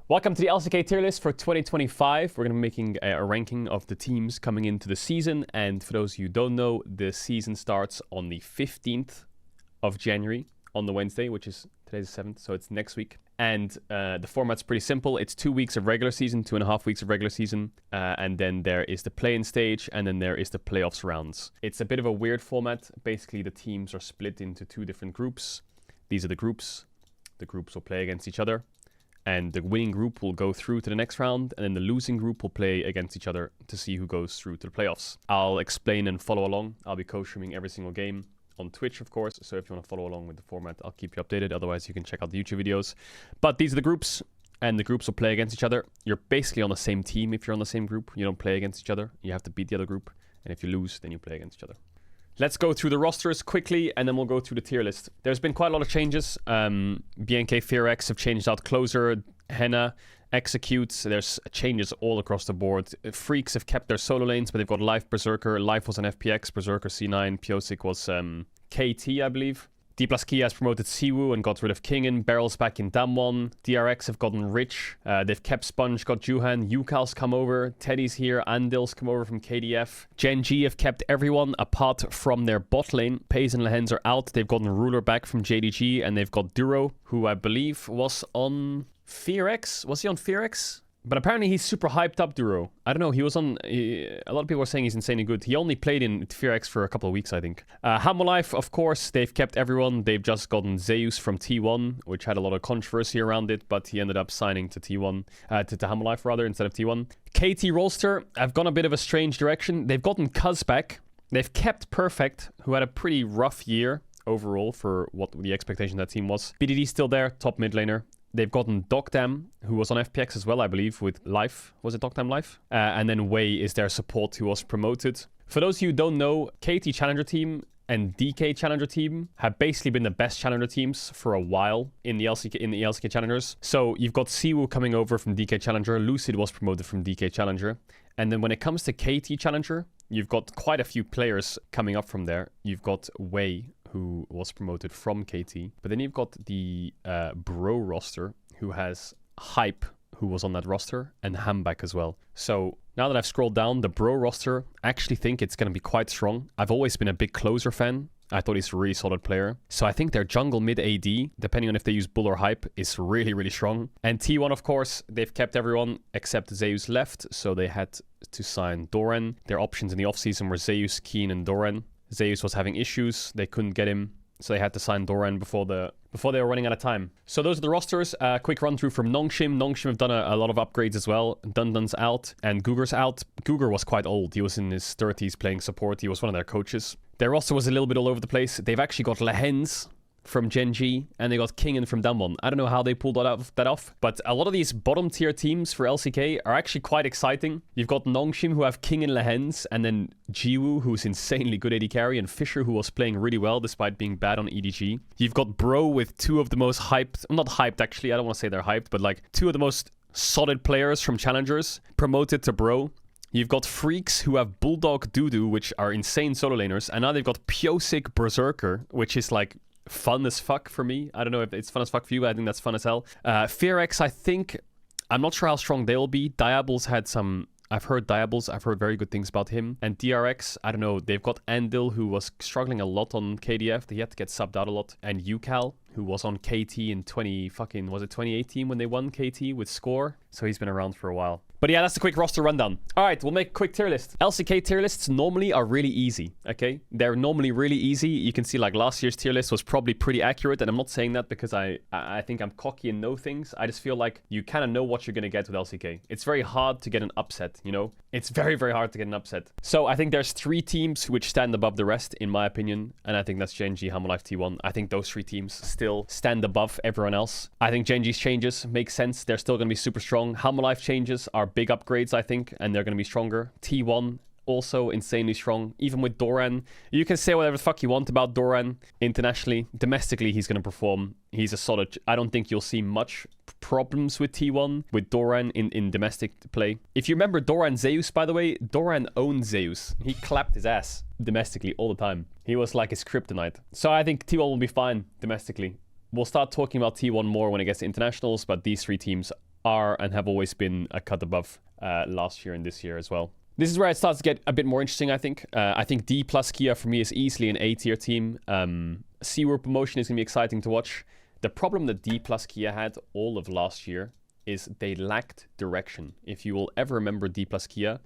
Welcome to the Lck tier list for 2025. We're going to be making a ranking of the teams coming into the season. And for those of you who don't know, the season starts on the 15th of January on the Wednesday, which is today's the 7th, so it's next week. And the format's pretty simple. It's 2 weeks of regular season, 2.5 weeks of regular season. And then there is the play-in stage, and then there is the playoffs rounds. It's a bit of a weird format. Basically, the teams are split into 2 different groups. These are the groups. The groups will play against each other. And the winning group will go through to the next round, and then the losing group will play against each other to see who goes through to the playoffs. I'll explain and follow along. I'll be co-streaming every single game on Twitch, of course, so if you want to follow along with the format, I'll keep you updated. Otherwise, you can check out the YouTube videos. But these are the groups, and the groups will play against each other. You're basically on the same team if you're on the same group. You don't play against each other. You have to beat the other group, and if you lose, then you play against each other. Let's go through the rosters quickly, and then we'll go through the tier list. There's been quite a lot of changes. BNK Fearx have changed out Closer, Henna, Executes. There's changes all across the board. Freaks have kept their solo lanes, but they've got Life Berserker. Life was an FPX, Berserker C9, Piosik was KT, I believe. D plus Kia has promoted Siwoo and got rid of Kingen. Barrel's back in Damwon. DRX have gotten Rich. They've kept Sponge, got Juhan. Yukal's come over. Teddy's here. Andil's come over from KDF. Gen.G have kept everyone apart from their bot lane. Pays and Lehens are out. They've gotten Ruler back from JDG. And they've got Duro, who I believe was on Fearx. Was he on Fearx? But apparently he's super hyped up, Duro. I don't know, he was on... a lot of people are saying he's insanely good. He only played in Fearx for a couple of weeks, I think. Hamolife, of course, they've kept everyone. They've just gotten Zeus from T1, which had a lot of controversy around it, but he ended up signing to T1, to Hamolife rather, instead of T1. KT Rollster have gone a bit of a strange direction. They've gotten Cuz back. They've kept Perfect, who had a pretty rough year overall for what the expectation of that team was. BDD's still there, top mid laner. They've gotten Dogdam, who was on FPX as well, I believe, with Life. Was it Dogdam Life? And then Wei is their support, who was promoted. For those of you who don't know, KT Challenger Team and DK Challenger Team have basically been the best Challenger teams for a while in the LCK Challengers. So you've got Siwoo coming over from DK Challenger. Lucid was promoted from DK Challenger. And then when it comes to KT Challenger, you've got quite a few players coming up from there. You've got Wei, who was promoted from KT. But then you've got the Bro roster, who has Hype, who was on that roster, and Hambak as well. So now that I've scrolled down, the Bro roster, I actually think it's going to be quite strong. I've always been a big Closer fan. I thought he's a really solid player. So I think their jungle mid AD, depending on if they use Bull or Hype, is really, really strong. And T1, of course, they've kept everyone except Zeus left, so they had to sign Doran. Their options in the offseason were Zeus, Keen, and Doran. Zeus was having issues. They couldn't get him, so they had to sign Doran before they were running out of time. So those are the rosters. Quick run through from Nongshim. Nongshim have done a lot of upgrades as well. Dundun's out and Guger's out. Guger was quite old. He was in his 30s playing support. He was one of their coaches. Their roster was a little bit all over the place. They've actually got Lehens from Gen.G, and they got Kingen from Damwon. I don't know how they pulled that off, but a lot of these bottom tier teams for LCK are actually quite exciting. You've got Nongshim, who have Kingen Lehens, and then Jiwoo, who's insanely good AD carry, and Fisher, who was playing really well despite being bad on EDG. You've got Bro with 2 of the most hyped, not hyped actually, I don't want to say they're hyped, but like 2 of the most solid players from Challengers promoted to Bro. You've got Freaks, who have Bulldog Doodoo, which are insane solo laners, and now they've got Piosik Berserker, which is like fun as fuck for me. I don't know if it's fun as fuck for you, but I think that's fun as hell. Fearx, I think, I'm not sure how strong they'll be. Diabol's had some... I've heard Diabol's, I've heard very good things about him. And DRX, I don't know, they've got Andil, who was struggling a lot on KDF. He had to get subbed out a lot. And Yukal, who was on KT in 2018 when they won KT with Score? So he's been around for a while. But yeah, that's a quick roster rundown. All right, we'll make a quick tier list. LCK tier lists normally are really easy, okay? They're normally really easy. You can see like last year's tier list was probably pretty accurate, and I'm not saying that because I think I'm cocky and know things. I just feel like you kind of know what you're going to get with LCK. It's very hard to get an upset, you know? It's very, very hard to get an upset. So I think there's 3 teams which stand above the rest, in my opinion, and I think that's Gen.G, Hamolife, T1. I think those 3 teams still stand above everyone else. I think Gen.G's changes make sense. They're still going to be super strong. Hamolife changes are big upgrades, I think, and they're going to be stronger. T1 also insanely strong, even with Doran. You can say whatever the fuck you want about Doran internationally. Domestically, he's going to perform. He's a solid... I don't think you'll see much problems with T1, with Doran in domestic play. If you remember Doran Zeus, by the way, Doran owned Zeus. He clapped his ass domestically all the time. He was like his kryptonite. So I think T1 will be fine domestically. We'll start talking about T1 more when it gets to internationals, but these 3 teams are and have always been a cut above last year and this year as well. This is where it starts to get a bit more interesting, I think. I think D plus Kia for me is easily an A tier team. Seaward promotion is going to be exciting to watch. The problem that D plus Kia had all of last year is they lacked direction. If you will ever remember D plus Kia,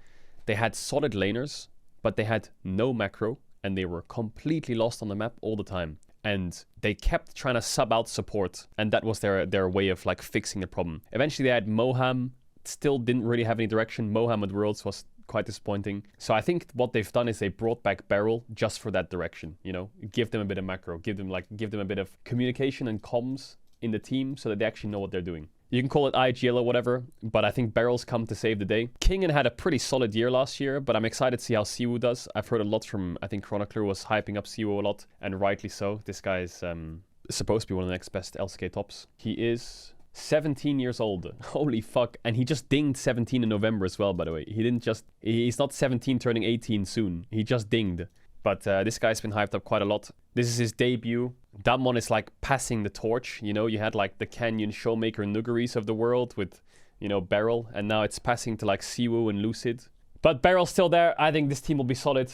they had solid laners, but they had no macro, and they were completely lost on the map all the time. And they kept trying to sub out support, and that was their way of like fixing the problem. Eventually they had Moham, still didn't really have any direction. Moham at Worlds was quite disappointing. So I think what they've done is they brought back Beryl just for that direction, you know? Give them a bit of macro, give them a bit of communication and comms in the team so that they actually know what they're doing. You can call it IGL or whatever, but I think Beryl's come to save the day. Kingen had a pretty solid year last year, but I'm excited to see how Siwoo does. I've heard a lot from, I think Chronicler was hyping up Siwoo a lot, and rightly so. This guy is supposed to be one of the next best LCK tops. He is 17 years old. Holy fuck. And he just dinged 17 in November as well, by the way. He's not 17 turning 18 soon. He just dinged. But this guy's been hyped up quite a lot. This is his debut. Damwon is like passing the torch. You know, you had like the Canyon Showmaker Nugaries of the world with, you know, Beryl. And now it's passing to like Siwoo and Lucid. But Beryl's still there. I think this team will be solid.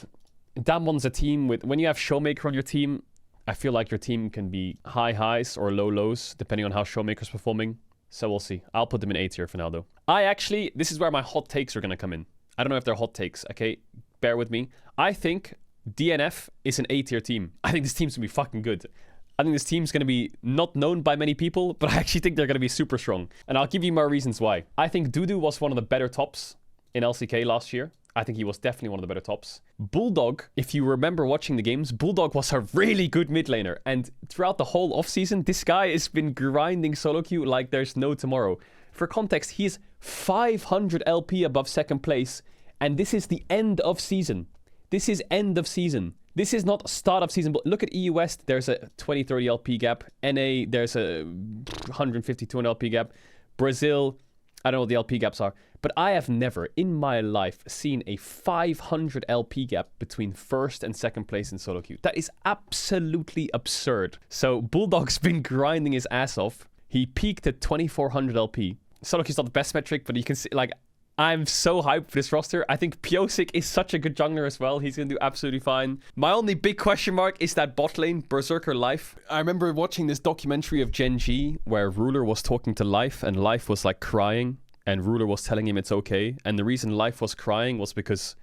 Damwon's a team with... When you have Showmaker on your team, I feel like your team can be high highs or low lows, depending on how Showmaker's performing. So we'll see. I'll put them in A tier for now, though. This is where my hot takes are going to come in. I don't know if they're hot takes, okay? Bear with me. I think DNF is an A tier team. I think this team's going to be fucking good. I think this team's going to be not known by many people, but I actually think they're going to be super strong. And I'll give you my reasons why. I think Dudu was one of the better tops in LCK last year. I think he was definitely one of the better tops. Bulldog, if you remember watching the games, Bulldog was a really good mid laner. And throughout the whole offseason, this guy has been grinding solo queue like there's no tomorrow. For context, he is 500 LP above second place. And this is the end of season. This is end of season. This is not start of season. But look at EU West. There's a 20-30 LP gap. NA, there's a 150-200 LP gap. Brazil, I don't know what the LP gaps are. But I have never in my life seen a 500 LP gap between first and second place in solo queue. That is absolutely absurd. So Bulldog's been grinding his ass off. He peaked at 2400 LP. Solo queue's not the best metric, but you can see, like, I'm so hyped for this roster. I think Pyosik is such a good jungler as well. He's going to do absolutely fine. My only big question mark is that bot lane, Berserker Life. I remember watching this documentary of Gen G where Ruler was talking to Life and Life was like crying. And Ruler was telling him it's okay. And the reason Life was crying was because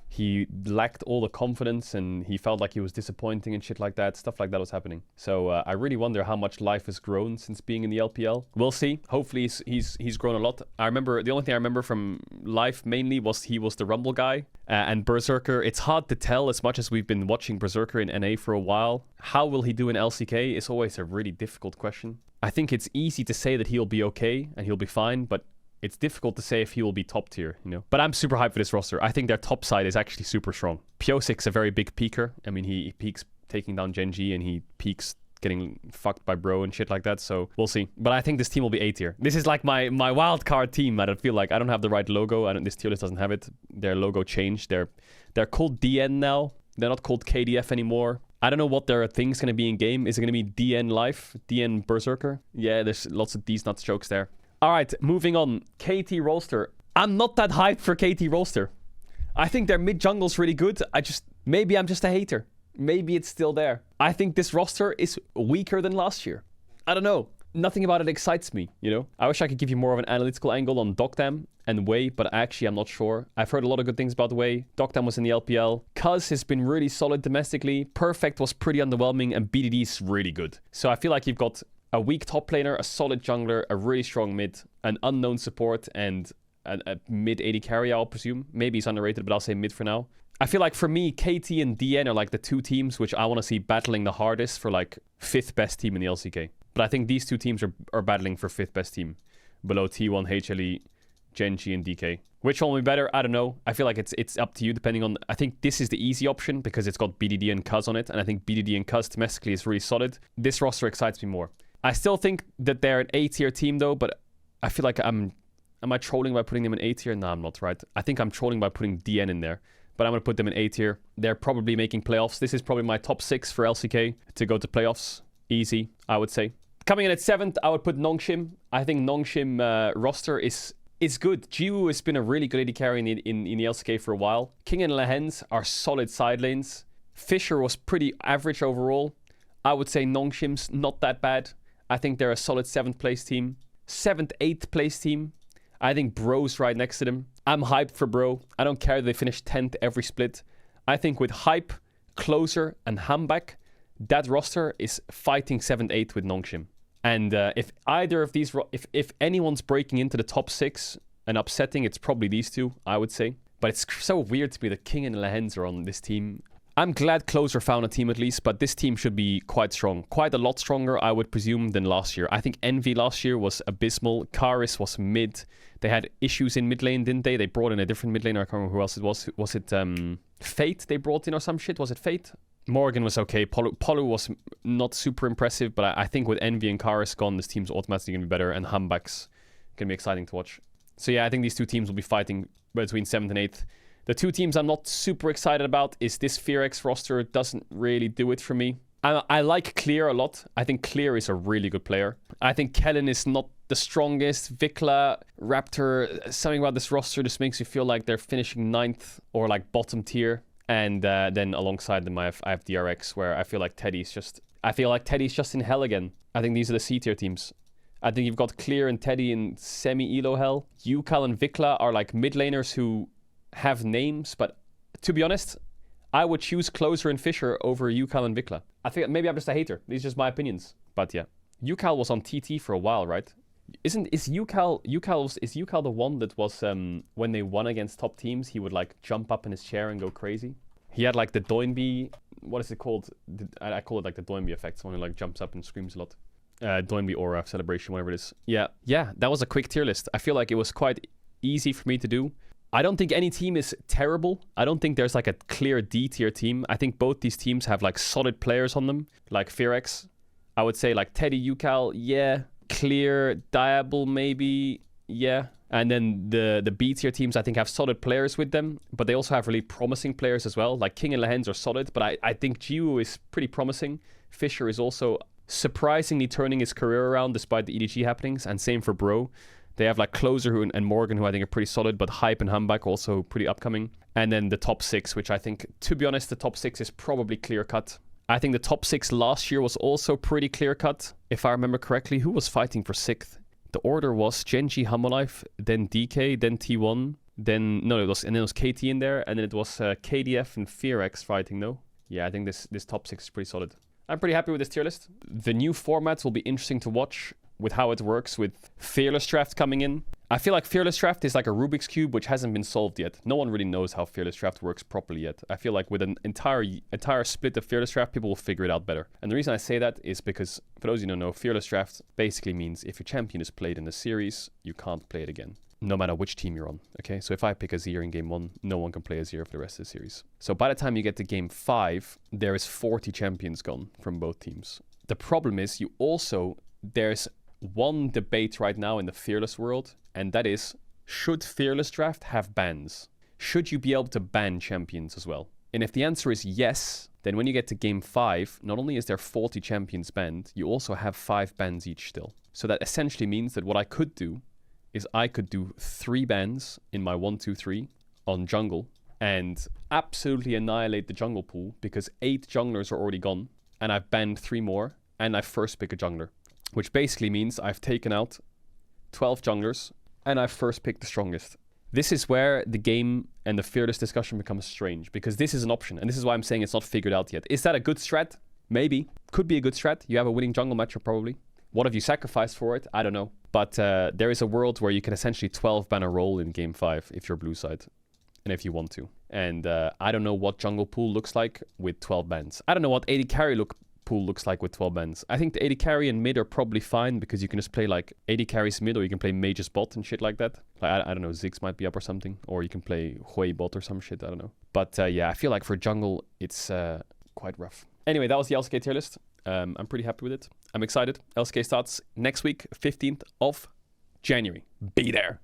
he lacked all the confidence and he felt like he was disappointing and shit like that. Stuff like that was happening. So I really wonder how much Life has grown since being in the LPL. We'll see. Hopefully he's grown a lot. I remember, the only thing I remember from Life mainly was he was the Rumble guy. And Berserker, it's hard to tell as much as we've been watching Berserker in NA for a while. How will he do in LCK is always a really difficult question. I think it's easy to say that he'll be okay and he'll be fine, but it's difficult to say if he will be top tier, you know. But I'm super hyped for this roster. I think their top side is actually super strong. Pyosik's a very big peaker. I mean, he peaks taking down Gen G and he peaks getting fucked by Bro and shit like that. So we'll see. But I think this team will be A tier. This is like my wild card team. I don't feel like I don't have the right logo. This tier list doesn't have it. Their logo changed. They're called DN now. They're not called KDF anymore. I don't know what their thing's going to be in game. Is it going to be DN Life? DN Berserker? Yeah, there's lots of these nuts jokes there. All right, moving on. KT Rolster. I'm not that hyped for KT Rolster. I think their mid jungle's really good. Maybe I'm just a hater. Maybe it's still there. I think this roster is weaker than last year. I don't know. Nothing about it excites me, you know? I wish I could give you more of an analytical angle on Dokdam and Wei, but actually I'm not sure. I've heard a lot of good things about Wei. Dokdam was in the LPL. Cuz has been really solid domestically. Perfect was pretty underwhelming, and BDD's really good. So I feel like you've got a weak top laner, a solid jungler, a really strong mid, an unknown support, and a mid 80 carry, I'll presume. Maybe he's underrated, but I'll say mid for now. I feel like for me, KT and DN are like the two teams which I want to see battling the hardest for like 5th best team in the LCK. But I think these two teams are battling for 5th best team. Below T1, HLE, Gen G, and DK. Which one will be better? I don't know. I feel like it's up to you depending on... I think this is the easy option because it's got BDD and Cuz on it. And I think BDD and Cuz domestically is really solid. This roster excites me more. I still think that they're an A tier team though, but I feel like am I trolling by putting them in A tier? No, I'm not, right? I think I'm trolling by putting DN in there, but I'm going to put them in A tier. They're probably making playoffs. This is probably my top 6 for LCK to go to playoffs. Easy, I would say. Coming in at 7th, I would put Nongshim. I think Nongshim roster is good. Jiwoo has been a really good AD carry in the LCK for a while. King and Lehens are solid side lanes. Fisher was pretty average overall. I would say Nongshim's not that bad. I think they're a solid 7th place team. 7th, 8th place team. I think Bro's right next to them. I'm hyped for Bro. I don't care that they finish 10th every split. I think with Hype, Closer, and Hambak, that roster is fighting 7th, 8th with Nongshim. And if either of these, if anyone's breaking into the top 6 and upsetting, it's probably these two, I would say. But it's so weird to me that King and Lehens are on this team. I'm glad Closer found a team at least, but this team should be quite strong. Quite a lot stronger, I would presume, than last year. I think Envy last year was abysmal. Karis was mid. They had issues in mid lane, didn't they? They brought in a different mid laner. I can't remember who else it was. Was it Fate they brought in or some shit? Was it Fate? Morgan was okay. Polu was not super impressive, but I think with Envy and Karis gone, this team's automatically going to be better, and Hambak's going to be exciting to watch. So yeah, I think these two teams will be fighting between 7th and 8th. The two teams I'm not super excited about is this Fearx roster. Doesn't really do it for me. I like Clear a lot. I think Clear is a really good player. I think Kellen is not the strongest. Vikla, Raptor, something about this roster just makes me feel like they're finishing 9th or like bottom tier. And then alongside them, I have DRX, where I feel like Teddy's just in hell again. I think these are the C tier teams. I think you've got Clear and Teddy in semi-elo hell. Yukal and Vikla are like mid laners who have names, but to be honest, I would choose Closer and Fisher over Yukal and Vikla. I think maybe I'm just a hater. These are just my opinions. But yeah, Yukal was on TT for a while, right? Is Yukal the one that was when they won against top teams, he would like jump up in his chair and go crazy? He had like the Doinby, what is it called? I call it like the Doinby effect. Someone who like jumps up and screams a lot. Doinby aura celebration, whatever it is. Yeah, that was a quick tier list. I feel like it was quite easy for me to do. I don't think any team is terrible. I don't think there's like a clear D tier team. I think both these teams have like solid players on them, like Fearx. I would say like Teddy, Yukal, yeah. Clear, Diable, maybe, yeah. And then the B tier teams, I think, have solid players with them, but they also have really promising players as well. Like King and Lehens are solid, but I think Jiwoo is pretty promising. Fisher is also surprisingly turning his career around despite the EDG happenings, and same for Bro. They have like Closer and Morgan, who I think are pretty solid, but Hype and Hambak also pretty upcoming. And then the top 6, which I think, to be honest, the top 6 is probably clear-cut. I think the top 6 last year was also pretty clear-cut. If I remember correctly, who was fighting for 6th? The order was Genji, Hamolife, then DK, then T1, then... No, it was KT in there, and then it was KDF and Fearx fighting, no? Yeah, I think this top 6 is pretty solid. I'm pretty happy with this tier list. The new formats will be interesting to watch with how it works with Fearless Draft coming in. I feel like Fearless Draft is like a Rubik's Cube which hasn't been solved yet. No one really knows how Fearless Draft works properly yet. I feel like with an entire split of Fearless Draft, people will figure it out better. And the reason I say that is because, for those of you who don't know, Fearless Draft basically means if your champion is played in the series, you can't play it again, no matter which team you're on, okay? So if I pick Azir in game 1, no one can play Azir for the rest of the series. So by the time you get to game 5, there is 40 champions gone from both teams. The problem is there's one debate right now in the Fearless world, and that is, should Fearless Draft have bans? Should you be able to ban champions as well? And if the answer is yes, then when you get to game 5, not only is there 40 champions banned, you also have 5 bans each still. So that essentially means that what I could do is I could do 3 bans in my 1-2-3 on jungle and absolutely annihilate the jungle pool because 8 junglers are already gone, and I've banned 3 more, and I first pick a jungler. Which basically means I've taken out 12 junglers and I've first picked the strongest. This is where the game and the Fearless discussion becomes strange, because this is an option, and this is why I'm saying it's not figured out yet. Is that a good strat? Maybe. Could be a good strat. You have a winning jungle matchup probably. What have you sacrificed for it? I don't know. But there is a world where you can essentially 12 ban a roll in game 5 if you're blue side, and if you want to. And I don't know what jungle pool looks like with 12 bans. I don't know what AD carry pool looks like with 12 bans. I think the AD carry and mid are probably fine because you can just play like AD carries mid, or you can play mages bot and shit like that. Like, I don't know, Ziggs might be up or something, or you can play Hui bot or some shit, I don't know. But yeah, I feel like for jungle, it's quite rough. Anyway, that was the LCK tier list. I'm pretty happy with it. I'm excited. LCK starts next week, 15th of January. Be there.